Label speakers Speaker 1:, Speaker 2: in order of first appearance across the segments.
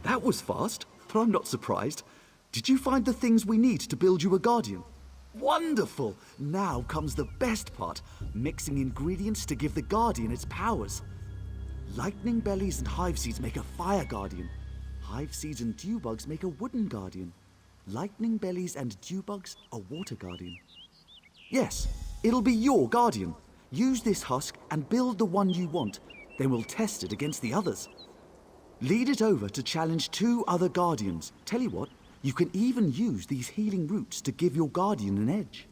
Speaker 1: That was fast, but I'm not surprised. Did you find the things we need to build you a guardian? Wonderful! Now comes the best part, mixing ingredients to give the guardian its powers. Lightning bellies and hive seeds make a fire guardian. Hive seeds and dew bugs make a wooden guardian. Lightning bellies and dew bugs a water guardian. Yes, it'll be your guardian. Use this husk and build the one you want. Then we'll test it against the others. Lead it over to challenge 2 other guardians. Tell you what, you can even use these healing roots to give your guardian an edge.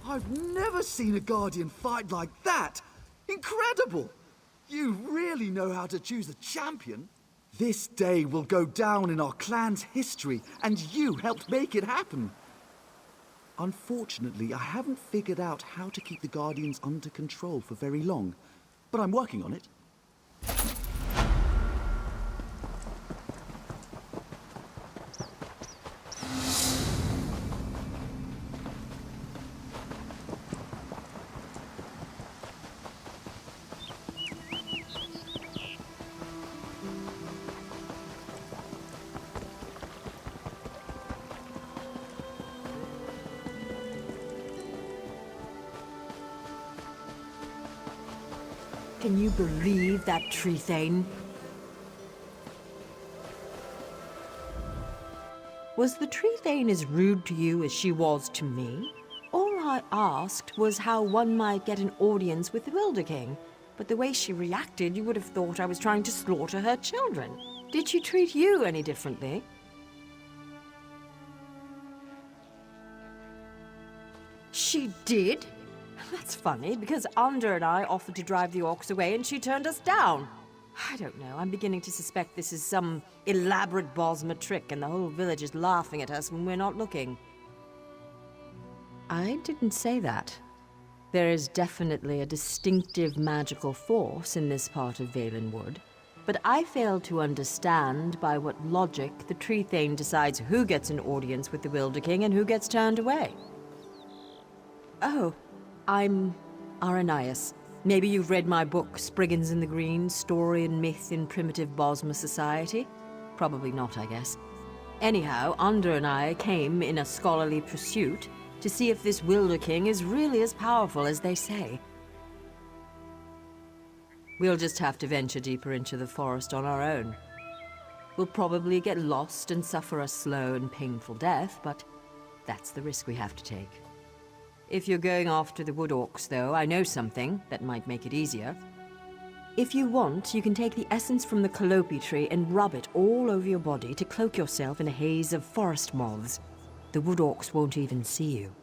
Speaker 1: I've never seen a guardian fight like that! Incredible! You really know how to choose a champion. This day will go down in our clan's history, and you helped make it happen. Unfortunately, I haven't figured out how to keep the guardians under control for very long, but I'm working on it.
Speaker 2: Can you believe that tree thane? Was the tree thane as rude to you as she was to me? All I asked was how one might get an audience with the Wilder King, but the way she reacted, you would have thought I was trying to slaughter her children. Did she treat you any differently? She did? That's funny, because Ander and I offered to drive the orcs away and she turned us down. I don't know, I'm beginning to suspect this is some elaborate Bosma trick and the whole village is laughing at us when we're not looking. I didn't say that. There is definitely a distinctive magical force in this part of Valenwood, but I fail to understand by what logic the Tree Thane decides who gets an audience with the Wilder King and who gets turned away. Oh, I'm Aranias. Maybe you've read my book, Spriggans in the Green, Story and Myth in Primitive Bosma Society? Probably not, I guess. Anyhow, Ander and I came in a scholarly pursuit to see if this Wilder King is really as powerful as they say. We'll just have to venture deeper into the forest on our own. We'll probably get lost and suffer a slow and painful death, but that's the risk we have to take. If you're going after the wood orcs, though, I know something that might make it easier. If you want, you can take the essence from the calliope tree and rub it all over your body to cloak yourself in a haze of forest moths. The wood orcs won't even see you.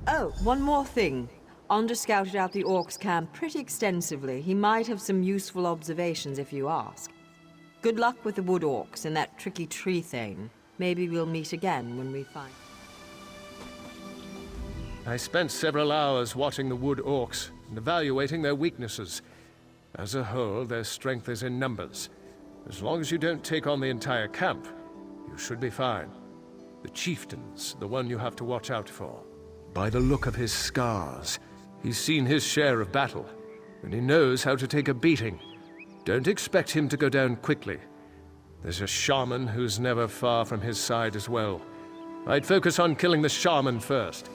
Speaker 2: Oh, one more thing. Ander scouted out the orcs' camp pretty extensively. He might have some useful observations if you ask. Good luck with the wood orcs and that tricky tree thing. Maybe we'll meet again when we find...
Speaker 3: I spent several hours watching the wood orcs and evaluating their weaknesses. As a whole, their strength is in numbers. As long as you don't take on the entire camp, you should be fine. The chieftain's the one you have to watch out for. By the look of his scars, he's seen his share of battle, and he knows how to take a beating. Don't expect him to go down quickly. There's a shaman who's never far from his side as well. I'd focus on killing the shaman first.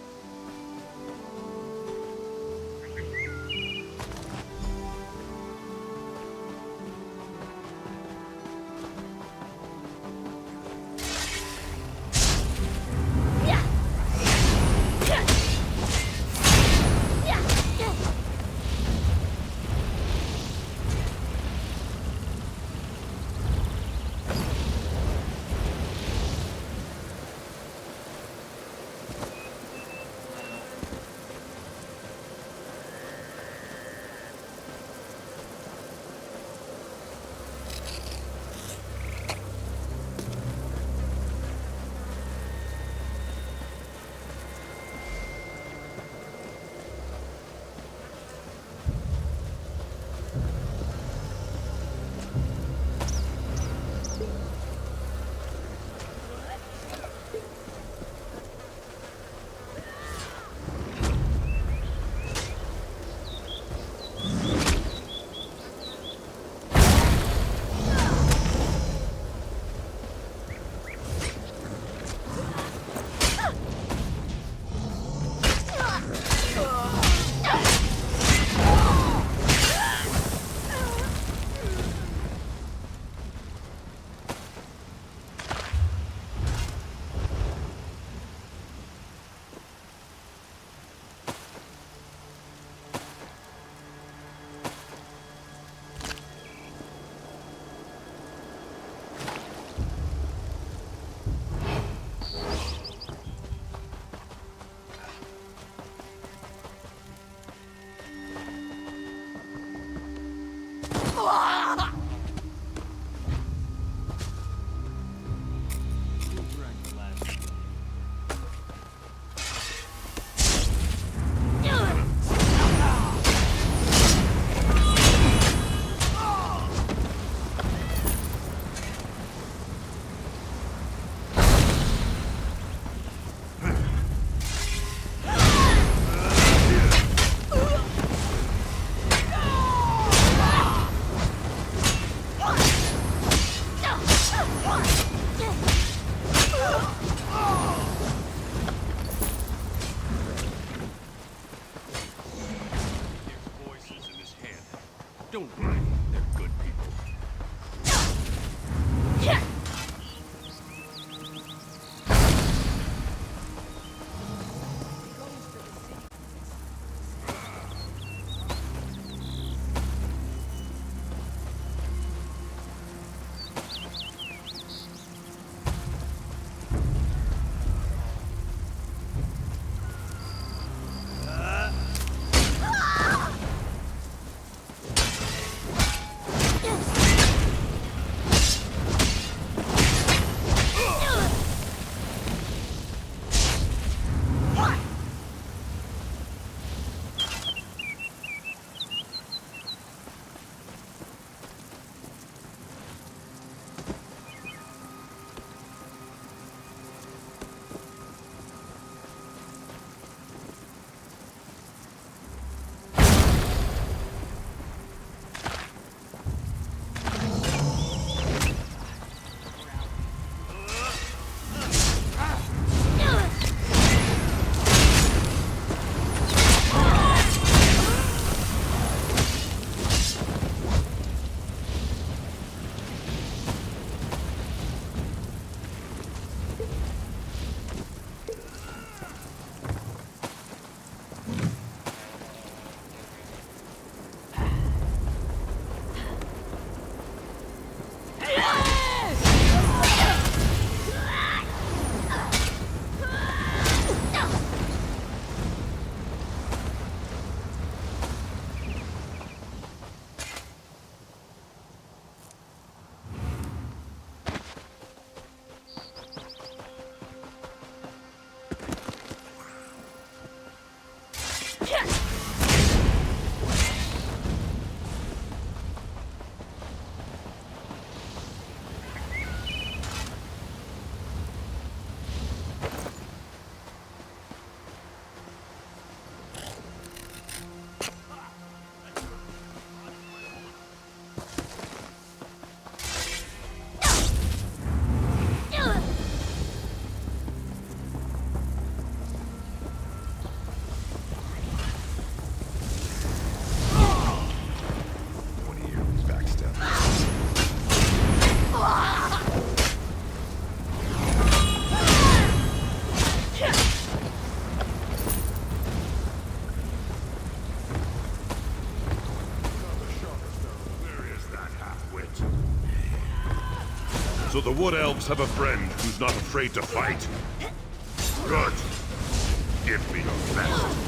Speaker 4: Don't worry, they're good people.
Speaker 5: So the Wood Elves have a friend who's not afraid to fight? Good. Give me your best.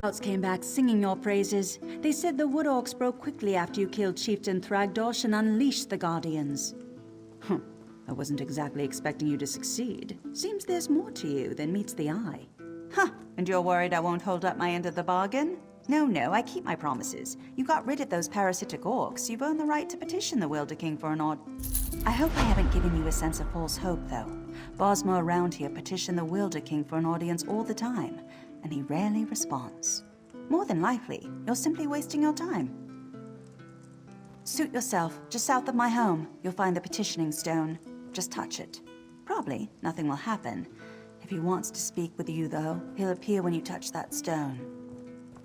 Speaker 6: Scouts came back singing your praises. They said the Wood Orcs broke quickly after you killed Chieftain Thragdosh and unleashed the Guardians. I wasn't exactly expecting you to succeed. Seems there's more to you than meets the eye. And you're worried I won't hold up my end of the bargain? No, I keep my promises. You got rid of those parasitic orcs. You've earned the right to petition the Wilder King for an odd... I hope I haven't given you a sense of false hope, though. Bosma around here petition the Wilder King for an audience all the time, and he rarely responds. More than likely, you're simply wasting your time. Suit yourself. Just south of my home, you'll find the petitioning stone. Just touch it. Probably nothing will happen. If he wants to speak with you, though, he'll appear when you touch that stone.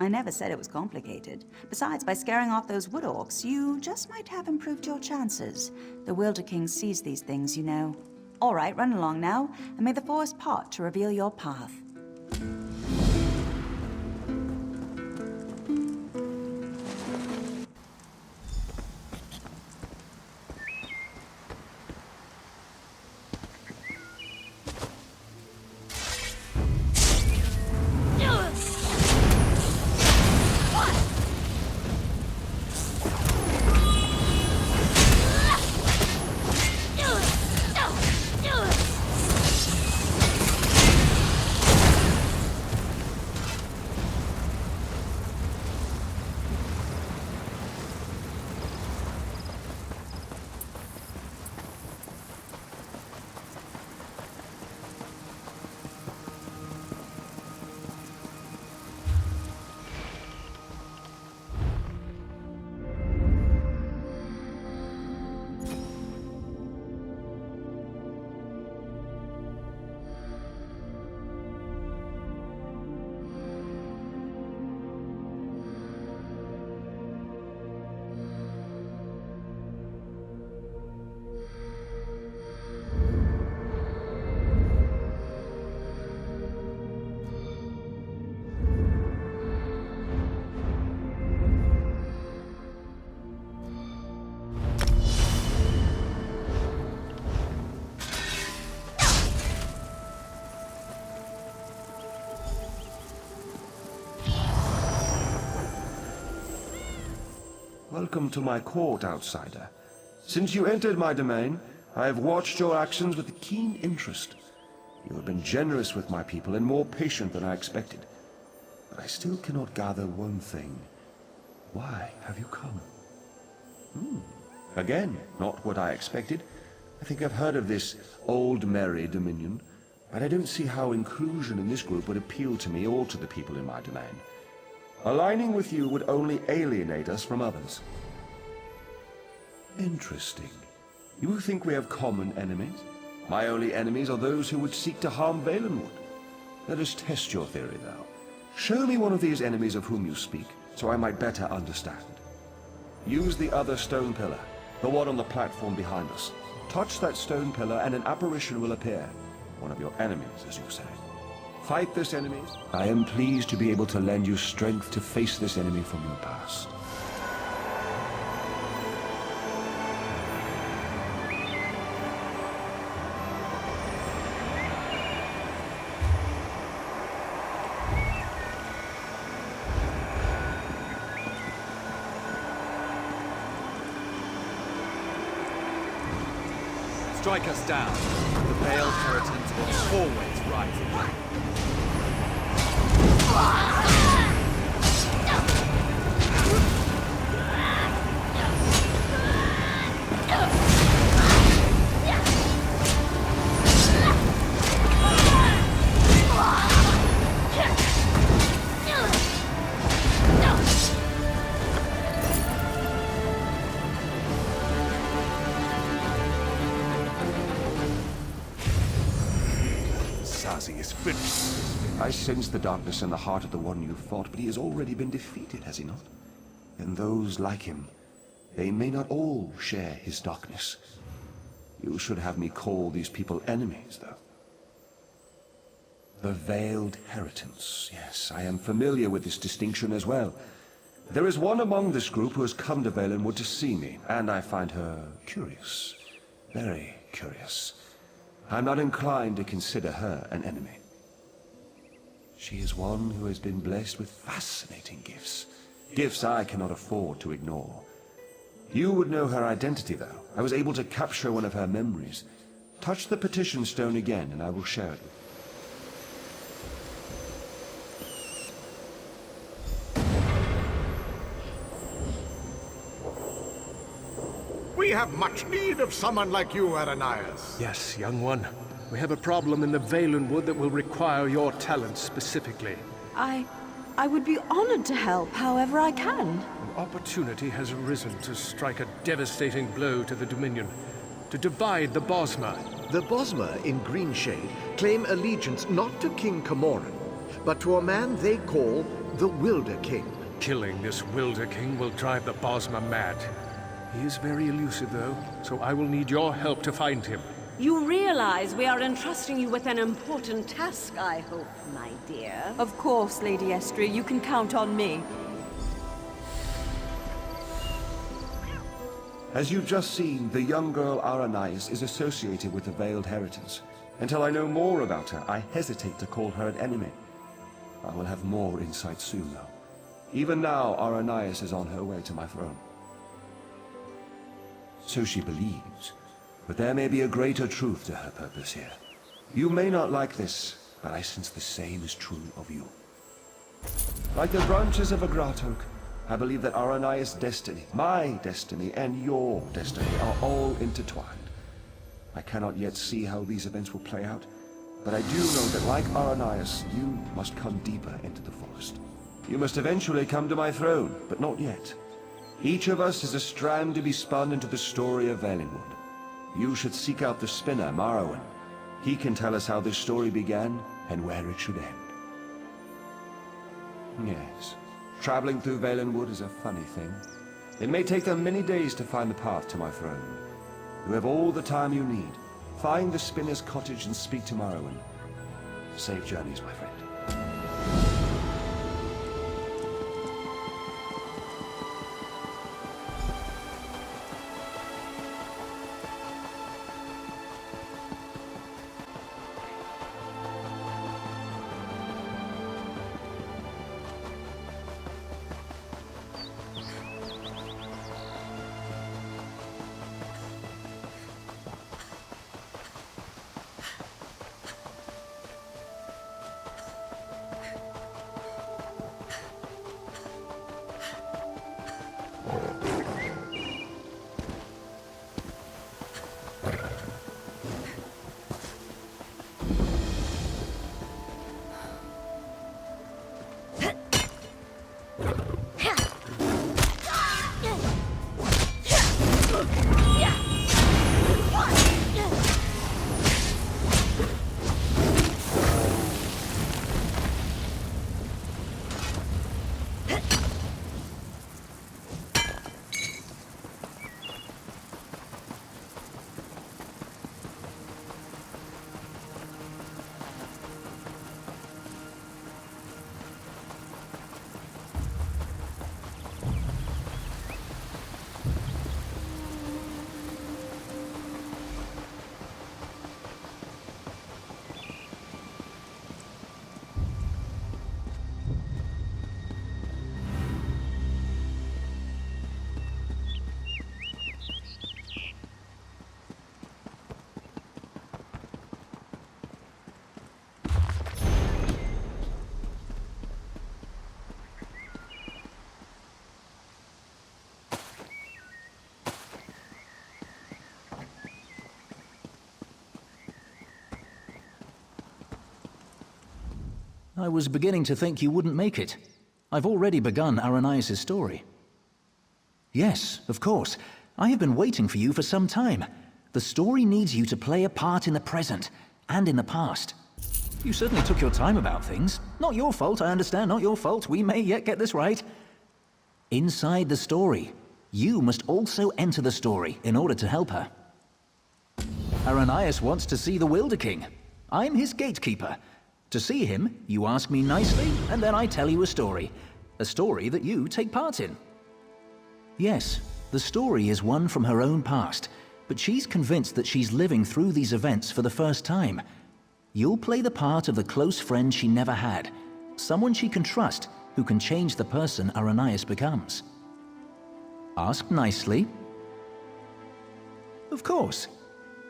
Speaker 6: I never said it was complicated. Besides, by scaring off those wood orcs, you just might have improved your chances. The Wilder King sees these things, you know. All right, run along now, and may the forest part to reveal your path.
Speaker 7: Welcome to my court, outsider. Since you entered my domain, I have watched your actions with keen interest. You have been generous with my people and more patient than I expected. But I still cannot gather one thing. Why have you come? Again, not what I expected. I think I've heard of this Old Merry Dominion, but I don't see how inclusion in this group would appeal to me or to the people in my domain. Aligning with you would only alienate us from others. Interesting. You think we have common enemies? My only enemies are those who would seek to harm Valenwood. Let us test your theory, though. Show me one of these enemies of whom you speak, so I might better understand. Use the other stone pillar, the one on the platform behind us. Touch that stone pillar and an apparition will appear. One of your enemies, as you say. Fight this enemy. I am pleased to be able to lend you strength to face this enemy from your past.
Speaker 1: Strike us down. The veiled inheritance will always rise again.
Speaker 5: Is finished.
Speaker 7: I sense the darkness in the heart of the one you fought, but he has already been defeated, has he not? And those like him, they may not all share his darkness. You should have me call these people enemies, though. The Veiled Inheritance. Yes, I am familiar with this distinction as well. There is one among this group who has come to Valenwood to see me, and I find her curious. Very curious. I'm not inclined to consider her an enemy. She is one who has been blessed with fascinating gifts. Gifts I cannot afford to ignore. You would know her identity, though. I was able to capture one of her memories. Touch the petition stone again, and I will share it with you.
Speaker 4: We have much need of someone like you, Aranias.
Speaker 3: Yes, young one. We have a problem in the Valenwood that will require your talents specifically.
Speaker 2: I would be honored to help however I can.
Speaker 3: An opportunity has arisen to strike a devastating blow to the Dominion, to divide the Bosmer.
Speaker 8: The Bosmer in Greenshade claim allegiance not to King Camoran, but to a man they call the Wilder King.
Speaker 3: Killing this Wilder King will drive the Bosmer mad. He is very elusive, though, so I will need your help to find him.
Speaker 9: You realize we are entrusting you with an important task, I hope, my dear.
Speaker 2: Of course, Lady Estria, you can count on me.
Speaker 7: As you've just seen, the young girl Aranias is associated with the Veiled Heritance. Until I know more about her, I hesitate to call her an enemy. I will have more insight soon, though. Even now, Aranias is on her way to my throne. So she believes, but there may be a greater truth to her purpose here. You may not like this, but I sense the same is true of you. Like the branches of a grat oak, I believe that Aranias' destiny, my destiny, and your destiny are all intertwined. I cannot yet see how these events will play out, but I do know that like Aranias, you must come deeper into the forest. You must eventually come to my throne, but not yet. Each of us is a strand to be spun into the story of Valenwood. You should seek out the spinner, Marrowan. He can tell us how this story began and where it should end. Yes, traveling through Valenwood is a funny thing. It may take them many days to find the path to my throne. You have all the time you need. Find the spinner's cottage and speak to Marrowan. Safe journeys, my friend.
Speaker 10: I was beginning to think you wouldn't make it. I've already begun Aranias' story. Yes, of course. I have been waiting for you for some time. The story needs you to play a part in the present, and in the past. You certainly took your time about things. Not your fault, I understand, not your fault. We may yet get this right. Inside the story, you must also enter the story in order to help her. Aranias wants to see the Wilder King. I'm his gatekeeper. To see him, you ask me nicely, and then I tell you a story. A story that you take part in. Yes, the story is one from her own past, but she's convinced that she's living through these events for the first time. You'll play the part of the close friend she never had, Someone she can trust, who can change the person Aranias becomes. Ask nicely. Of course.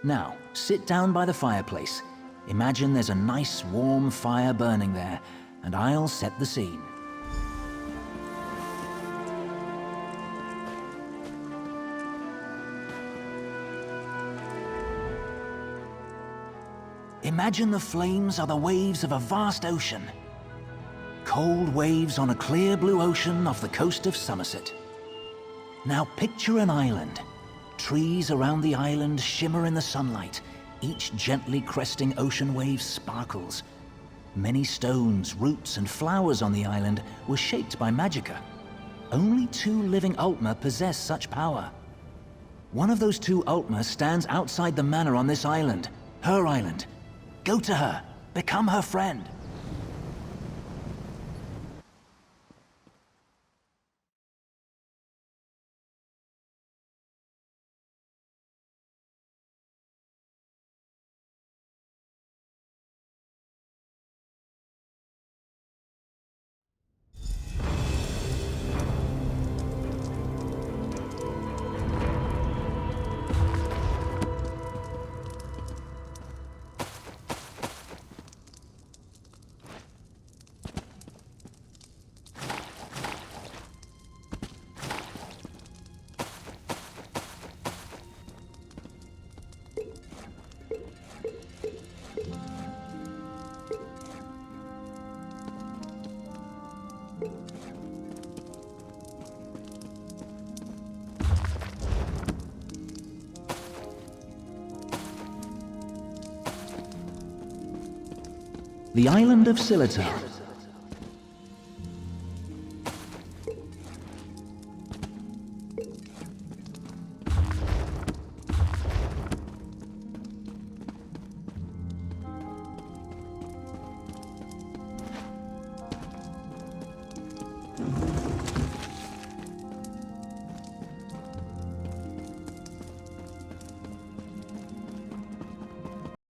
Speaker 10: Now, sit down by the fireplace. Imagine there's a nice warm fire burning there, and I'll set the scene. Imagine the flames are the waves of a vast ocean. Cold waves on a clear blue ocean off the coast of Somerset. Now picture an island. Trees around the island shimmer in the sunlight. Each gently cresting ocean wave sparkles. Many stones, roots, and flowers on the island were shaped by Magicka. Only 2 living Ultma possess such power. One of those 2 Ultma stands outside the manor on this island. Her island. Go to her. Become her friend. The island of Silitar